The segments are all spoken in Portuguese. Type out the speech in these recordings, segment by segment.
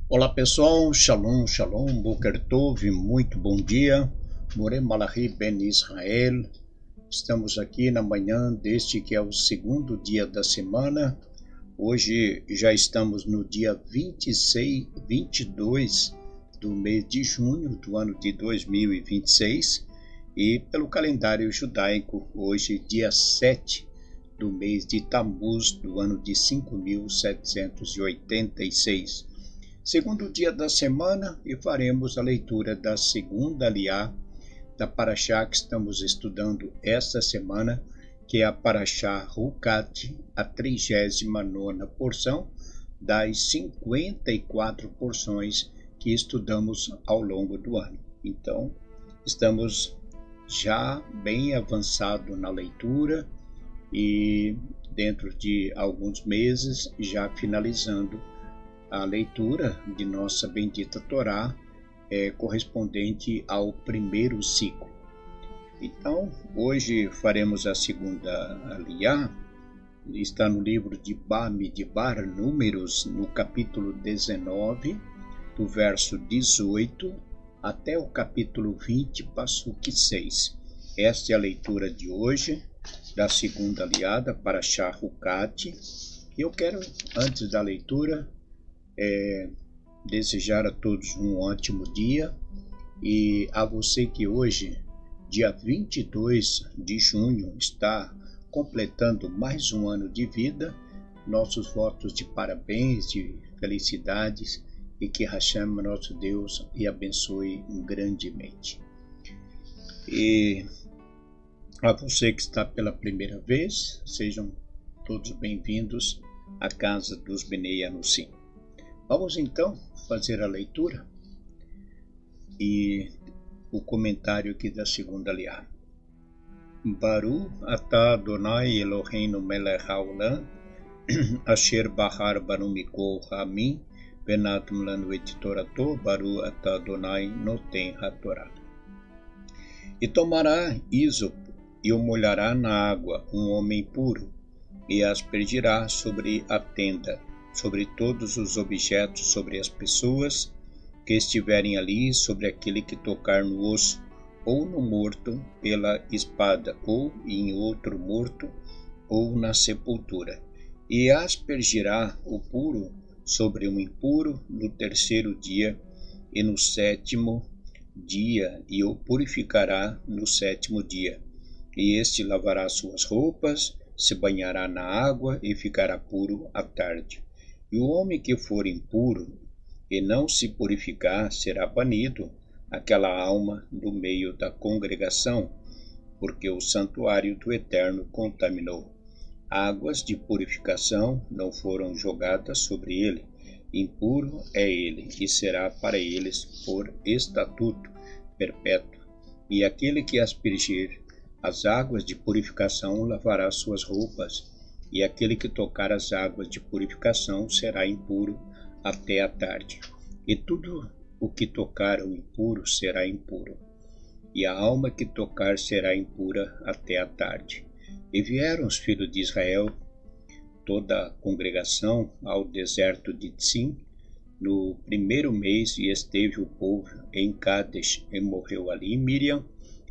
Olá pessoal, Shalom, Shalom, Boker Tov, muito bom dia. Moré Malachi Ben Israel. Estamos aqui na manhã deste que é o segundo dia da semana. Hoje já estamos no dia 22 do mês de junho do ano de 2026 e pelo calendário judaico, hoje dia 7 do mês de Tammuz do ano de 5786. Segundo dia da semana, e faremos a leitura da segunda aliá da Parashá que estamos estudando esta semana, que é a Parashá Hukat, a 39ª porção das 54 porções que estudamos ao longo do ano. Então, estamos já bem avançado na leitura e dentro de alguns meses já finalizando a leitura de nossa bendita Torá correspondente ao primeiro ciclo. Então, hoje faremos a segunda aliá, está no livro de Bamidbar, Números, no capítulo 19, do verso 18 até o capítulo 20, Passuque 6. Esta é a leitura de hoje, da segunda aliá da Parashá Hukat. Eu quero, antes da leitura, desejar a todos um ótimo dia e a você que hoje, dia 22 de junho, está completando mais um ano de vida, nossos votos de parabéns, de felicidades e que Hashem, nosso Deus, lhe abençoe grandemente. E a você que está pela primeira vez, sejam todos bem-vindos à casa dos Benei Anussim. Vamos então fazer a leitura e o comentário aqui da segunda aliá. Baru atah Adonai Eloheinu melech haolam asher bahar banu mikol hamim venatam lanu et torato Baru atah Adonai noten hatorá. E tomará ísopo e o molhará na água um homem puro e aspergirá sobre a tenda, sobre todos os objetos, sobre as pessoas que estiverem ali, sobre aquele que tocar no osso, ou no morto pela espada, ou em outro morto, ou na sepultura. E aspergirá o puro sobre o impuro no terceiro dia, e no sétimo dia, e o purificará no sétimo dia. E este lavará suas roupas, se banhará na água, e ficará puro à tarde. E o homem que for impuro e não se purificar será banido aquela alma do meio da congregação, porque o santuário do Eterno contaminou. Águas de purificação não foram jogadas sobre ele. Impuro é ele, e será para eles por estatuto perpétuo. E aquele que aspergir as águas de purificação lavará suas roupas, e aquele que tocar as águas de purificação será impuro até a tarde. E tudo o que tocar o impuro será impuro, e a alma que tocar será impura até a tarde. E vieram os filhos de Israel, toda a congregação, ao deserto de Tzim, no primeiro mês, e esteve o povo em Cádiz, e morreu ali Miriam,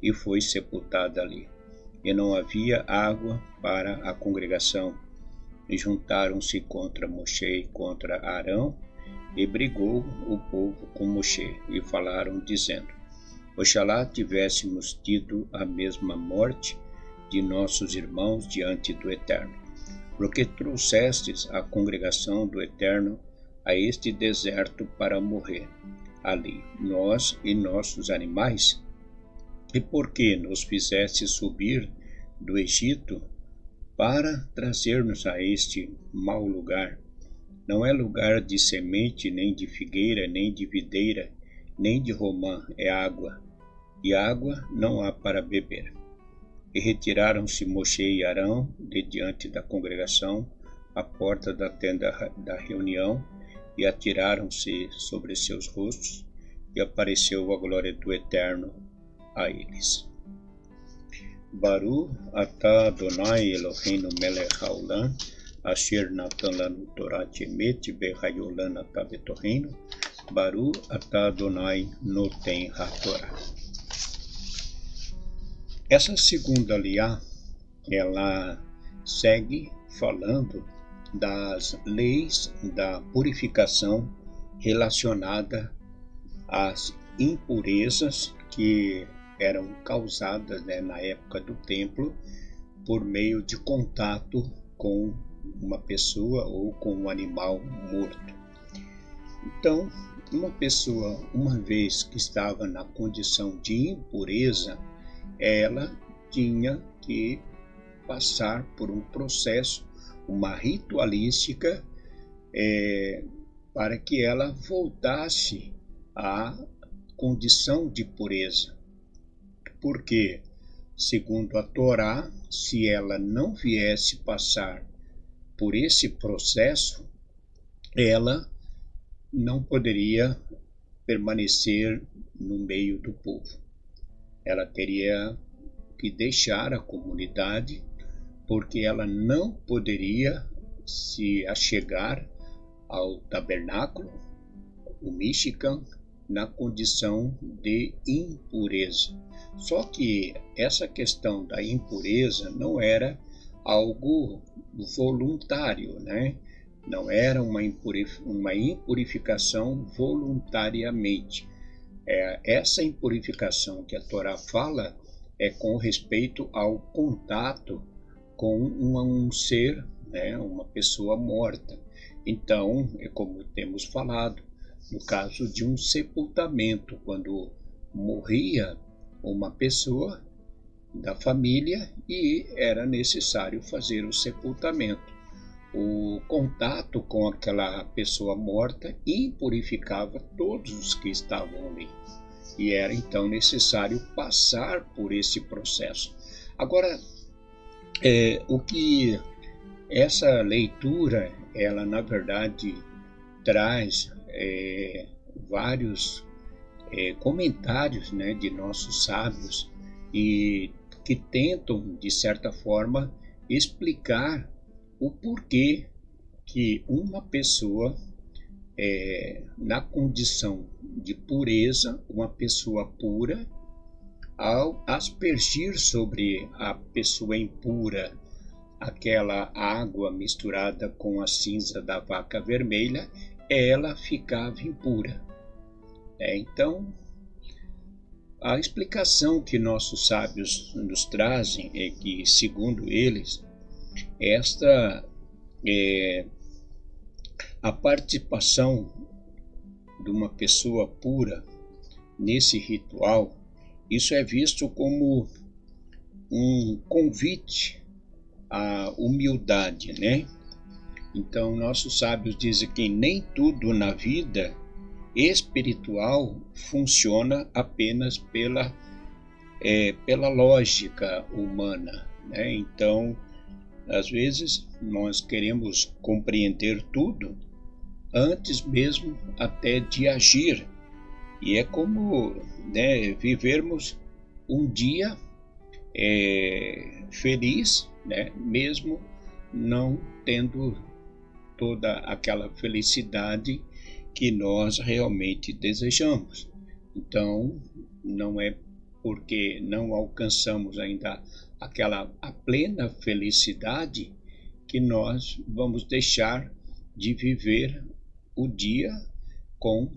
e foi sepultada ali. E não havia água para a congregação. E juntaram-se contra Moshe e contra Arão, e brigou o povo com Moshe, e falaram, dizendo: Oxalá tivéssemos tido a mesma morte de nossos irmãos diante do Eterno, porque trouxestes a congregação do Eterno a este deserto para morrer ali, nós e nossos animais. E por que nos fizeste subir do Egito para trazer-nos a este mau lugar? Não é lugar de semente, nem de figueira, nem de videira, nem de romã, é água, e água não há para beber. E retiraram-se Moshe e Arão de diante da congregação, à porta da tenda da reunião, e atiraram-se sobre seus rostos, e apareceu a glória do Eterno a eles. Baru atah Adonai Eloheinu melech haolam asher natan lanu Torah emet vehayolam atah betoreinu Baru atah Adonai noten hatorá. Essa segunda aliá, ela segue falando das leis da purificação relacionada às impurezas que eram causadas, na época do templo por meio de contato com uma pessoa ou com um animal morto. Então, uma pessoa, uma vez que estava na condição de impureza, ela tinha que passar por um processo, uma ritualística, para que ela voltasse à condição de pureza. Porque, segundo a Torá, se ela não viesse passar por esse processo, ela não poderia permanecer no meio do povo. Ela teria que deixar a comunidade, porque ela não poderia se achegar ao tabernáculo, o Mishkan, na condição de impureza. Só que essa questão da impureza não era algo voluntário, Não era uma impurificação voluntariamente. Essa impurificação que a Torá fala é com respeito ao contato com um ser, uma pessoa morta. Então, é como temos falado, no caso de um sepultamento, quando morria uma pessoa da família e era necessário fazer o sepultamento. O contato com aquela pessoa morta impurificava todos os que estavam ali. E era então necessário passar por esse processo. Agora, o que essa leitura, ela na verdade traz vários comentários, de nossos sábios, e que tentam, de certa forma, explicar o porquê que uma pessoa, na condição de pureza, uma pessoa pura, ao aspergir sobre a pessoa impura aquela água misturada com a cinza da vaca vermelha, ela ficava impura. Então, a explicação que nossos sábios nos trazem é que, segundo eles, a participação de uma pessoa pura nesse ritual, isso é visto como um convite à humildade, Então, nossos sábios dizem que nem tudo na vida espiritual funciona apenas pela lógica humana, Então, às vezes, nós queremos compreender tudo antes mesmo até de agir. E é como vivermos um dia feliz, mesmo não tendo toda aquela felicidade que nós realmente desejamos. Então, não é porque não alcançamos ainda a plena felicidade que nós vamos deixar de viver o dia com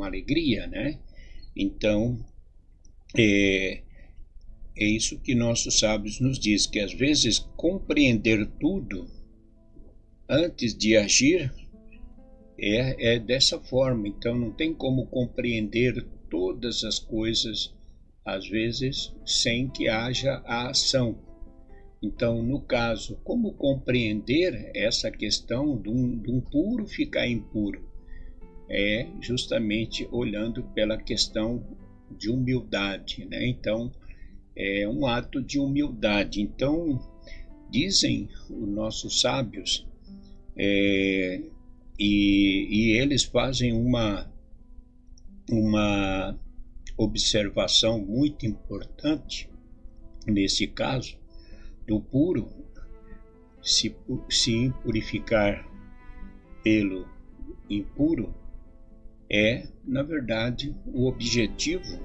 alegria, Então, é isso que nossos sábios nos dizem, que às vezes compreender tudo antes de agir é dessa forma. Então, não tem como compreender todas as coisas, às vezes, sem que haja a ação. Então, no caso, como compreender essa questão de um puro ficar impuro? É justamente olhando pela questão de humildade, Então, é um ato de humildade. Então, dizem os nossos sábios, e eles fazem uma observação muito importante nesse caso, do puro se impurificar pelo impuro, Na verdade, o objetivo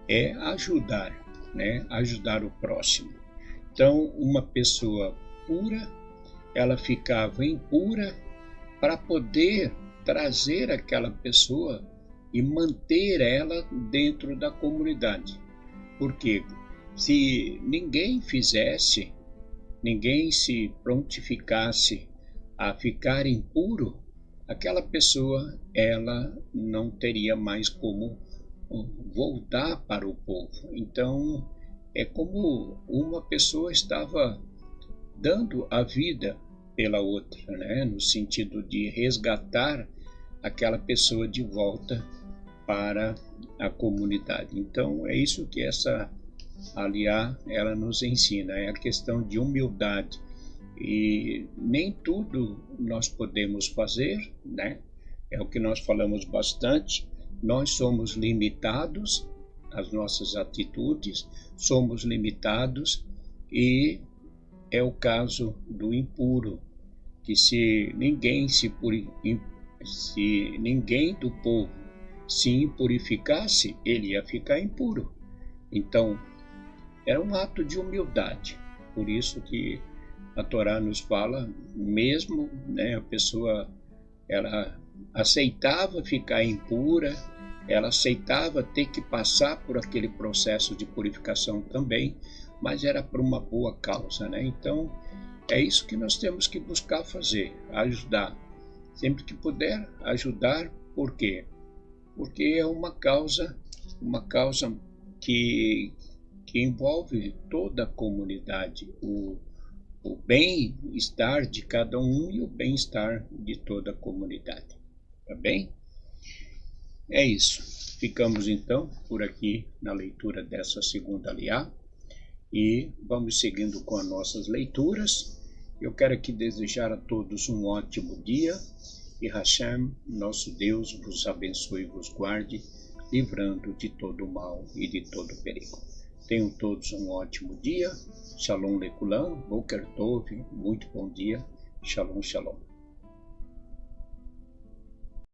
é ajudar, né? Ajudar o próximo. Então, uma pessoa pura, ela ficava impura para poder trazer aquela pessoa e manter ela dentro da comunidade. Porque se ninguém fizesse, ninguém se prontificasse a ficar impuro, aquela pessoa ela não teria mais como voltar para o povo. Então é como uma pessoa estava dando a vida pela outra, né? No sentido de resgatar aquela pessoa de volta para a comunidade. Então é isso que essa aliá ela nos ensina, é a questão de humildade. E nem tudo nós podemos fazer, né? É o que nós falamos bastante. Nós somos limitados, as nossas atitudes, somos limitados, e é o caso do impuro, que se ninguém do povo se impurificasse, ele ia ficar impuro. Então, era um ato de humildade. Por isso que a Torá nos fala, mesmo, né, a pessoa ela aceitava ficar impura, ela aceitava ter que passar por aquele processo de purificação também, mas era por uma boa causa, né? Então, é isso que nós temos que buscar fazer, ajudar. Sempre que puder, ajudar. Por quê? Porque é uma causa que envolve toda a comunidade, o bem-estar de cada um e o bem-estar de toda a comunidade. Tá bem? É isso. Ficamos então por aqui na leitura dessa segunda aliá e vamos seguindo com as nossas leituras. Eu quero aqui desejar a todos um ótimo dia e Hashem, nosso Deus, vos abençoe e vos guarde, livrando de todo mal e de todo perigo. Tenham todos um ótimo dia. Shalom lekulam, boker tov, muito bom dia. Shalom, shalom.